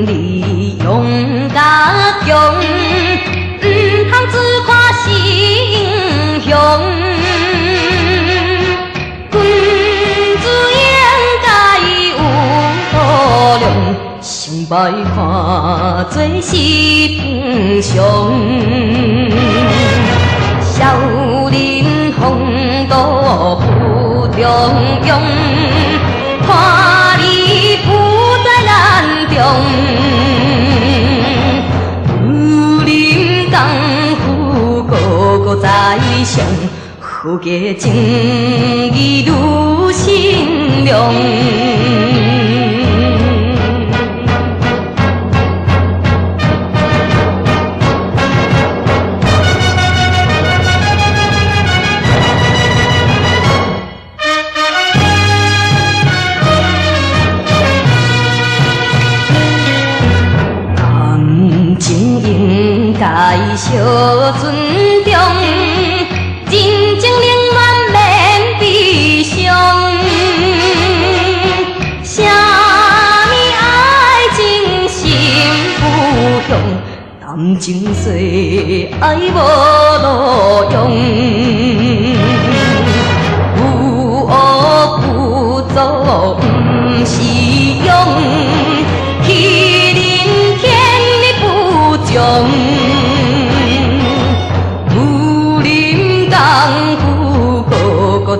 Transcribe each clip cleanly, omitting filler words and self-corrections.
利用甲强，唔通自夸心雄。君子应该有度量，想歹看做是平常。少林风度不中用，看你不在咱中。武林功夫个在上，好家正义如心量。该小尊重，真情永远免悲伤。啥物爱情心不向，谈情说爱无路用。有恶不作不是勇，欺人天理不忠。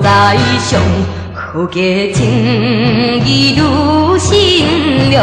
在上，好家正义如心量。